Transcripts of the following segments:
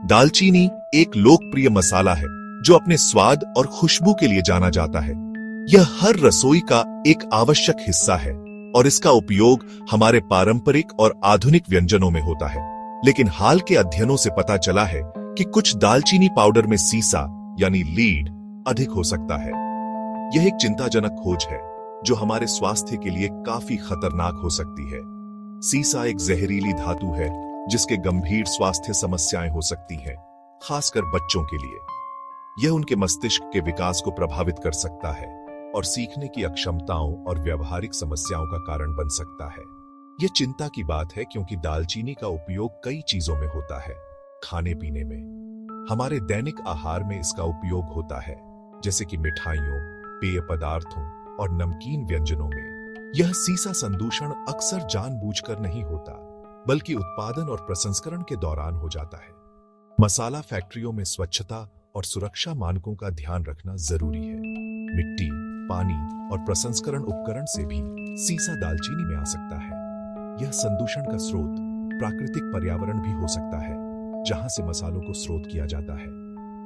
दालचीनी एक लोकप्रिय मसाला है जो अपने स्वाद और खुशबू के लिए जाना जाता है। यह हर रसोई का एक आवश्यक हिस्सा है और इसका उपयोग हमारे पारंपरिक और आधुनिक व्यंजनों में होता है। लेकिन हाल के अध्ययनों से पता चला है कि कुछ दालचीनी पाउडर में सीसा यानी लीड अधिक हो सकता है। यह एक चिंताजनक खोज है जो हमारे स्वास्थ्य के लिए काफी खतरनाक हो सकती है। सीसा एक जहरीली धातु है जिसके गंभीर स्वास्थ्य समस्याएं हो सकती हैं, खासकर बच्चों के लिए। यह उनके मस्तिष्क के विकास को प्रभावित कर सकता है और सीखने की अक्षमताओं और व्यावहारिक समस्याओं का कारण बन सकता है। यह चिंता की बात है क्योंकि दालचीनी का उपयोग कई चीजों में होता है। खाने पीने में, हमारे दैनिक आहार में इसका उपयोग होता है, जैसे कि मिठाइयों, पेय पदार्थों और नमकीन व्यंजनों में। यह सीसा संदूषण अक्सर जानबूझकर नहीं होता, बल्कि उत्पादन और प्रसंस्करण के दौरान हो जाता है। मसाला फैक्ट्रियों में स्वच्छता और सुरक्षा मानकों का ध्यान रखना जरूरी है। मिट्टी, पानी और प्रसंस्करण उपकरण से भी सीसा दालचीनी में आ सकता है। यह संदूषण का स्रोत प्राकृतिक पर्यावरण भी हो सकता है, जहां से मसालों को स्रोत किया जाता है।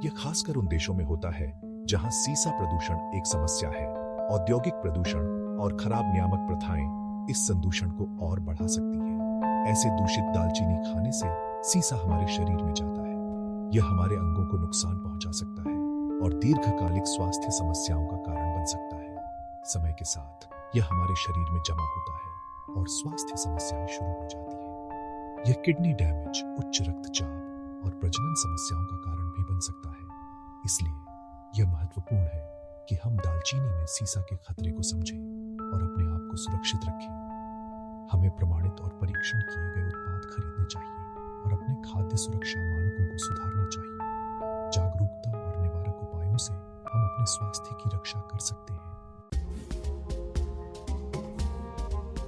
यह खासकर उन देशों में होता है जहां सीसा प्रदूषण एक समस्या है। औद्योगिक प्रदूषण और खराब नियामक प्रथाएं इस संदूषण को और बढ़ा सकती है। ऐसे दूषित दालचीनी खाने से सीसा हमारे शरीर में जाता है। यह हमारे अंगों को नुकसान पहुंचा सकता है और दीर्घकालिक स्वास्थ्य समस्याओं का कारण बन सकता है। समय के साथ यह हमारे शरीर में जमा होता है और स्वास्थ्य समस्याएं शुरू हो जाती है। यह किडनी डैमेज, उच्च रक्तचाप और प्रजनन समस्याओं का कारण भी बन सकता है। इसलिए यह महत्वपूर्ण है कि हम दालचीनी में सीसा के खतरे को समझें और अपने आप को सुरक्षित रखें। हमें प्रमाणित और परीक्षण किए गए उत्पाद खरीदने चाहिए और अपने खाद्य सुरक्षा मानकों को सुधारना चाहिए। जागरूकता और निवारक उपायों से हम अपने स्वास्थ्य की रक्षा कर सकते हैं।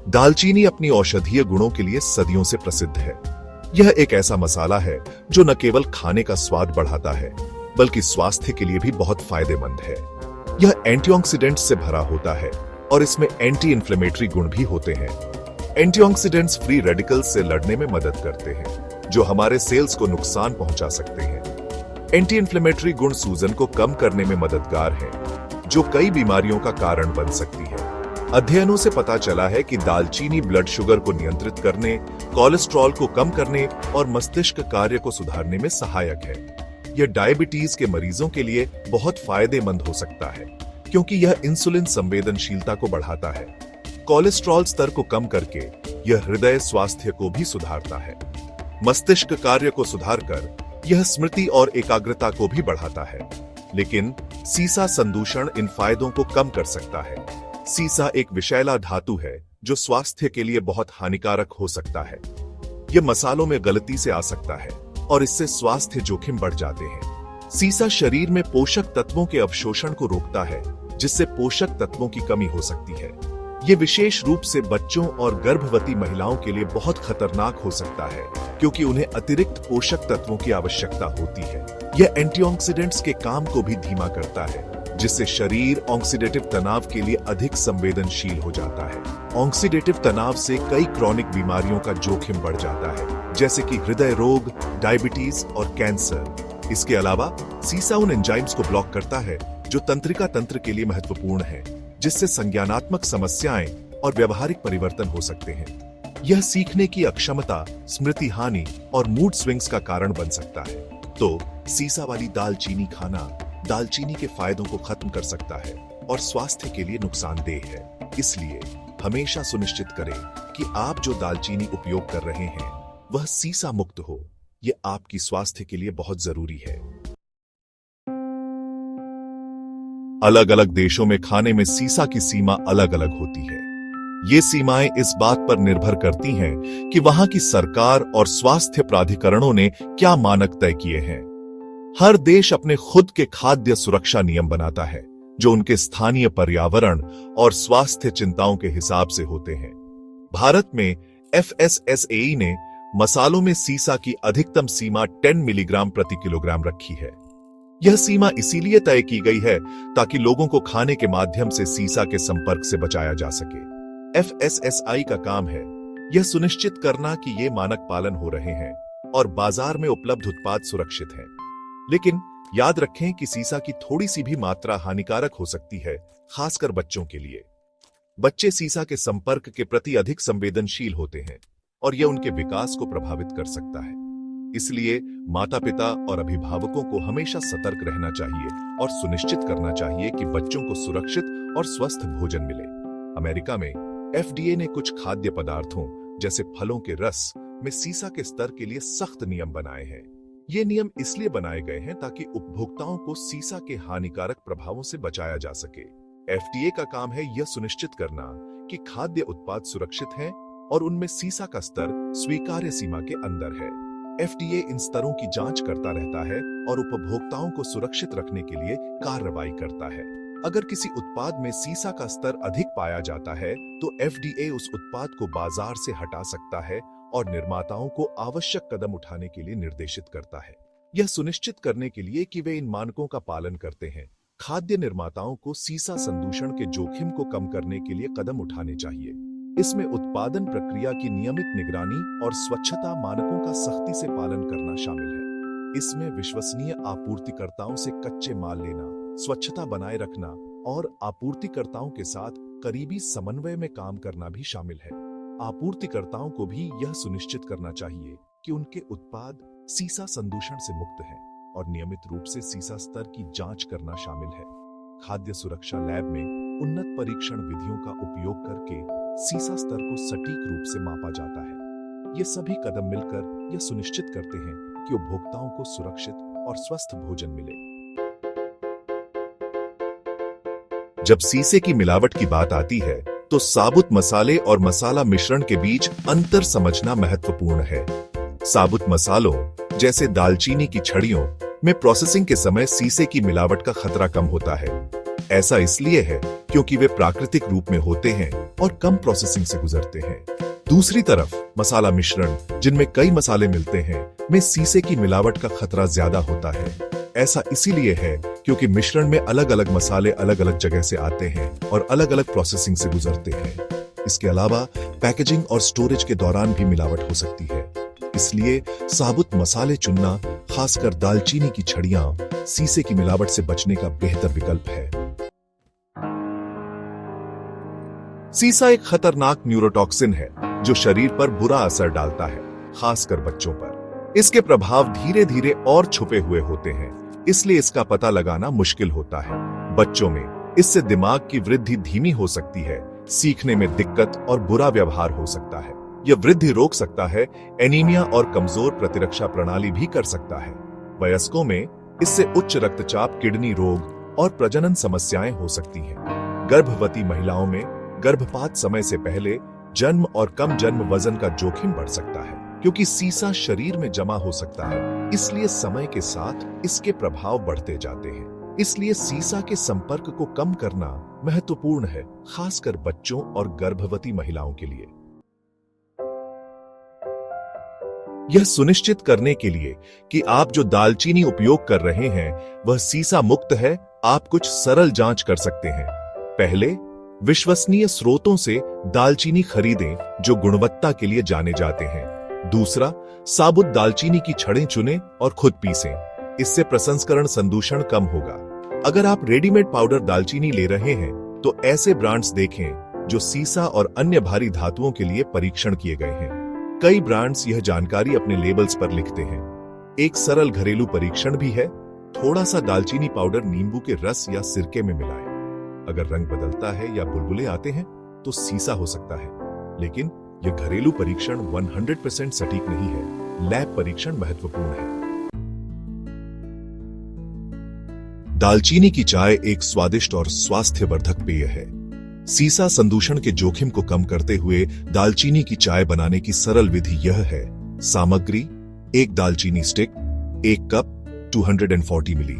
दालचीनी अपनी औषधीय गुणों के लिए सदियों से प्रसिद्ध है। यह एक ऐसा मसाला है जो न केवल खाने का स्वाद बढ़ाता है, बल्कि स्वास्थ्य के लिए भी बहुत फायदेमंद है। यह एंटीऑक्सीडेंट्स से भरा होता है और इसमें एंटी इन्फ्लेमेटरी गुण भी होते हैं। एंटीऑक्सीडेंट्स फ्री रेडिकल्स से लड़ने में मदद करते हैं, जो हमारे सेल्स को नुकसान पहुंचा सकते हैं। एंटी इन्फ्लेमेटरी गुण सूजन को कम करने में मददगार हैं, जो कई बीमारियों का कारण बन सकती है। अध्ययनों से पता चला है कि दालचीनी ब्लड शुगर को नियंत्रित करने, कोलेस्ट्रॉल को कम करने और मस्तिष्क कार्य को सुधारने में सहायक है। यह डायबिटीज के मरीजों के लिए बहुत फायदेमंद हो सकता है, क्योंकि यह इंसुलिन संवेदनशीलता को बढ़ाता है। कोलेस्ट्रॉल स्तर को कम करके यह हृदय स्वास्थ्य को भी सुधारता है। मस्तिष्क कार्य को सुधारकर यह स्मृति और एकाग्रता को भी बढ़ाता है। लेकिन सीसा संदूषण इन फायदों को कम कर सकता है। सीसा एक विषैला धातु है जो स्वास्थ्य के लिए बहुत हानिकारक हो सकता है। यह मसालों में गलती से आ सकता है और इससे स्वास्थ्य जोखिम बढ़ जाते हैं। सीसा शरीर में पोषक तत्वों के अवशोषण को रोकता है, जिससे पोषक तत्वों की कमी हो सकती है। ये विशेष रूप से बच्चों और गर्भवती महिलाओं के लिए बहुत खतरनाक हो सकता है, क्योंकि उन्हें अतिरिक्त पोषक तत्वों की आवश्यकता होती है। यह एंटीऑक्सीडेंट्स के काम को भी धीमा करता है, जिससे शरीर ऑक्सीडेटिव तनाव के लिए अधिक संवेदनशील हो जाता है। ऑक्सीडेटिव तनाव से कई क्रॉनिक बीमारियों का जोखिम बढ़ जाता है, जैसे कि हृदय रोग, डायबिटीज और कैंसर। इसके अलावा सीसा उन एंजाइम्स को ब्लॉक करता है जो तंत्रिका तंत्र के लिए महत्वपूर्ण है, जिससे संज्ञानात्मक समस्याएं और व्यवहारिक परिवर्तन हो सकते हैं। यह सीखने की अक्षमता, स्मृति हानि और मूड स्विंग्स का कारण बन सकता है। तो सीसा वाली दालचीनी खाना दालचीनी के फायदों को खत्म कर सकता है और स्वास्थ्य के लिए नुकसानदेह है। इसलिए हमेशा सुनिश्चित करें कि आप जो दालचीनी उपयोग कर रहे हैं वह सीसा मुक्त हो। यह आपकी स्वास्थ्य के लिए बहुत जरूरी है। अलग अलग देशों में खाने में सीसा की सीमा अलग अलग होती है। ये सीमाएं इस बात पर निर्भर करती हैं कि वहां की सरकार और स्वास्थ्य प्राधिकरणों ने क्या मानक तय किए हैं। हर देश अपने खुद के खाद्य सुरक्षा नियम बनाता है, जो उनके स्थानीय पर्यावरण और स्वास्थ्य चिंताओं के हिसाब से होते हैं। भारत में FSSAI ने मसालों में सीसा की अधिकतम सीमा 10 मिलीग्राम प्रति किलोग्राम रखी है। यह सीमा इसीलिए तय की गई है ताकि लोगों को खाने के माध्यम से सीसा के संपर्क से बचाया जा सके। FSSAI का काम है यह सुनिश्चित करना कि ये मानक पालन हो रहे हैं और बाजार में उपलब्ध उत्पाद सुरक्षित हैं। लेकिन याद रखें कि सीसा की थोड़ी सी भी मात्रा हानिकारक हो सकती है, खासकर बच्चों के लिए। बच्चे सीसा के संपर्क के प्रति अधिक संवेदनशील होते हैं और यह उनके विकास को प्रभावित कर सकता है। इसलिए माता-पिता और अभिभावकों को हमेशा सतर्क रहना चाहिए और सुनिश्चित करना चाहिए कि बच्चों को सुरक्षित और स्वस्थ भोजन मिले। अमेरिका में FDA ने कुछ खाद्य पदार्थों जैसे फलों के रस में सीसा के स्तर के लिए सख्त नियम बनाए हैं। ये नियम इसलिए बनाए गए हैं ताकि उपभोक्ताओं को सीसा के हानिकारक प्रभावों से बचाया जा सके। FDA का काम है यह सुनिश्चित करना कि खाद्य उत्पाद सुरक्षित हैं और उनमें सीसा का स्तर स्वीकार्य सीमा के अंदर है। FDA इन स्तरों की जांच करता रहता है और उपभोक्ताओं को सुरक्षित रखने के लिए कार्रवाई करता है। अगर किसी उत्पाद में सीसा का स्तर अधिक पाया जाता है तो FDA उस उत्पाद को बाजार से हटा सकता है और निर्माताओं को आवश्यक कदम उठाने के लिए निर्देशित करता है। यह सुनिश्चित करने के लिए कि वे इन मानकों का पालन करते हैं, खाद्य निर्माताओं को सीसा संदूषण के जोखिम को कम करने के लिए कदम उठाने चाहिए। इसमें उत्पादन प्रक्रिया की नियमित निगरानी और स्वच्छता मानकों का सख्ती से पालन करना शामिल है। इसमें विश्वसनीय आपूर्तिकर्ताओं से कच्चे माल लेना, स्वच्छता बनाए रखना और आपूर्तिकर्ताओं के साथ करीबी समन्वय में काम करना भी शामिल है। आपूर्तिकर्ताओं को भी यह सुनिश्चित करना चाहिए कि उनके उत्पाद सीसा संदूषण से मुक्त हैं और नियमित रूप से सीसा स्तर की जांच करना शामिल है। खाद्य सुरक्षा लैब में उन्नत परीक्षण विधियों का उपयोग करके सीसा स्तर को सटीक रूप से मापा जाता है। ये सभी कदम मिलकर यह सुनिश्चित करते हैं कि उपभोक्ताओं को सुरक्षित और स्वस्थ भोजन मिले। जब सीसे की मिलावट की बात आती है तो साबुत मसाले और मसाला मिश्रण के बीच अंतर समझना महत्वपूर्ण है। साबुत मसालों जैसे दालचीनी की छड़ियों में प्रोसेसिंग के समय सीसे की मिलावट का खतरा कम होता है। ऐसा इसलिए है क्योंकि वे प्राकृतिक रूप में होते हैं और कम प्रोसेसिंग से गुजरते हैं। दूसरी तरफ मसाला मिश्रण, जिनमें कई मसाले मिलते हैं, में सीसे की मिलावट का खतरा ज्यादा होता है। ऐसा इसीलिए है क्योंकि मिश्रण में अलग अलग मसाले अलग अलग जगह से आते हैं और अलग अलग प्रोसेसिंग से गुजरते हैं। इसके अलावा पैकेजिंग और स्टोरेज के दौरान भी मिलावट हो सकती है। इसलिए साबुत मसाले चुनना, खासकर दालचीनी की छड़ियां, सीसे की मिलावट से बचने का बेहतर विकल्प है। सीसा एक खतरनाक न्यूरोटॉक्सिन है जो शरीर पर बुरा असर डालता है, खासकर बच्चों पर। इसके प्रभाव धीरे धीरे और छुपे हुए होते हैं, इसलिए इसका पता लगाना मुश्किल होता है। बच्चों में इससे दिमाग की वृद्धि धीमी हो सकती है, सीखने में दिक्कत और बुरा व्यवहार हो सकता है। यह वृद्धि रोक सकता है, एनीमिया और कमजोर प्रतिरक्षा प्रणाली भी कर सकता है। वयस्कों में इससे उच्च रक्तचाप, किडनी रोग और प्रजनन समस्याएं हो सकती हैं। गर्भवती महिलाओं में गर्भपात समय से पहले जन्म और कम जन्म वजन का जोखिम बढ़ सकता है, क्योंकि सीसा शरीर में जमा हो सकता है। इसलिए समय के साथ इसके प्रभाव बढ़ते जाते हैं। इसलिए सीसा के संपर्क को कम करना महत्वपूर्ण है, खासकर बच्चों और गर्भवती महिलाओं के लिए। यह सुनिश्चित करने के लिए कि आप जो दालचीनी उपयोग कर रहे हैं वह सीसा मुक्त है, आप कुछ सरल जांच कर सकते हैं। पहले, विश्वसनीय स्रोतों से दालचीनी खरीदें जो गुणवत्ता के लिए जाने जाते हैं। दूसरा, साबुत दालचीनी की छड़ें चुनें और खुद पीसें। इससे प्रसंस्करण संदूषण कम होगा। अगर आप रेडीमेड पाउडर दालचीनी ले रहे हैं तो ऐसे ब्रांड्स देखें जो सीसा और अन्य भारी धातुओं के लिए परीक्षण किए गए हैं। कई ब्रांड्स यह जानकारी अपने लेबल्स पर लिखते हैं। एक सरल घरेलू परीक्षण भी है, थोड़ा सा दालचीनी पाउडर नींबू के रस या सिरके में मिलाएं। अगर रंग बदलता है या बुलबुले आते हैं तो सीसा हो सकता है, लेकिन यह घरेलू परीक्षण 100% सटीक नहीं है। लैब परीक्षण महत्वपूर्ण है। दालचीनी की चाय एक स्वादिष्ट और स्वास्थ्यवर्धक पेय है। सीसा संदूषण के जोखिम को कम करते हुए दालचीनी की चाय बनाने की सरल विधि यह है। सामग्री: 1 दालचीनी स्टिक, 1 कप 240 मिली।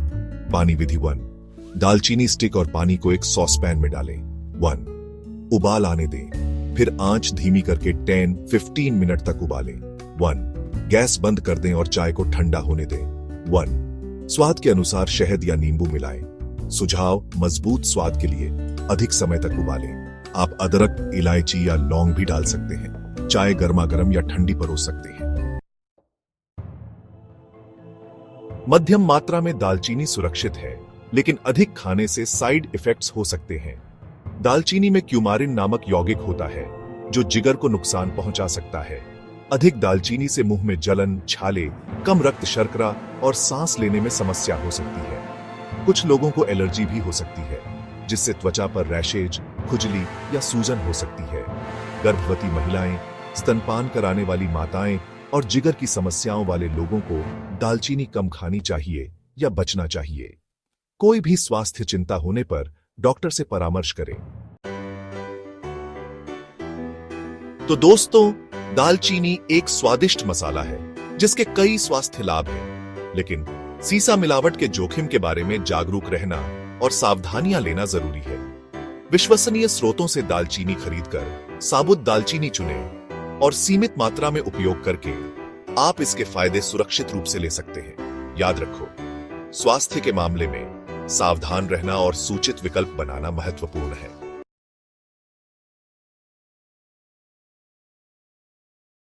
पानी विधि 1, दालचीनी स्टिक और पानी को एक सॉसपैन में डालें। 1, उबाल आने दें, फिर आंच धीमी करके 10-15 मिनट तक उबालें। 1, गैस बंद कर दें और चाय को ठंडा होने दें। 1, स्वाद के अनुसार शहद या नींबू मिलाएं। सुझाव: मजबूत स्वाद के लिए अधिक समय तक उबालें। आप अदरक, इलायची या लौंग भी डाल सकते हैं। चाय गर्मा गर्म या ठंडी परोस सकते हैं। मध्यम मात्रा में दालचीनी सुरक्षित है, लेकिन अधिक खाने से साइड इफेक्ट्स हो सकते हैं। दालचीनी में क्यूमारिन नामक यौगिक होता है जो जिगर को नुकसान पहुंचा सकता है। अधिक दालचीनी से मुंह में जलन, छाले, कम रक्त शर्करा और सांस लेने में समस्या हो सकती है। कुछ लोगों को एलर्जी भी हो सकती है, जिससे त्वचा पर रैशेज, खुजली या सूजन हो सकती है। गर्भवती महिलाएं, स्तनपान कराने वाली माताएं और जिगर की समस्याओं वाले लोगों को दालचीनी कम खानी चाहिए या बचना चाहिए। कोई भी स्वास्थ्य चिंता होने पर डॉक्टर से परामर्श करें। तो दोस्तों, दालचीनी एक स्वादिष्ट मसाला है जिसके कई स्वास्थ्य लाभ हैं, लेकिन सीसा मिलावट के जोखिम के बारे में जागरूक रहना और सावधानियां लेना जरूरी है। विश्वसनीय स्रोतों से दालचीनी खरीदकर साबुत दालचीनी चुनें और सीमित मात्रा में उपयोग करके आप इसके फायदे सुरक्षित रूप से ले सकते हैं। याद रखो, स्वास्थ्य के मामले में सावधान रहना और सूचित विकल्प बनाना महत्वपूर्ण है।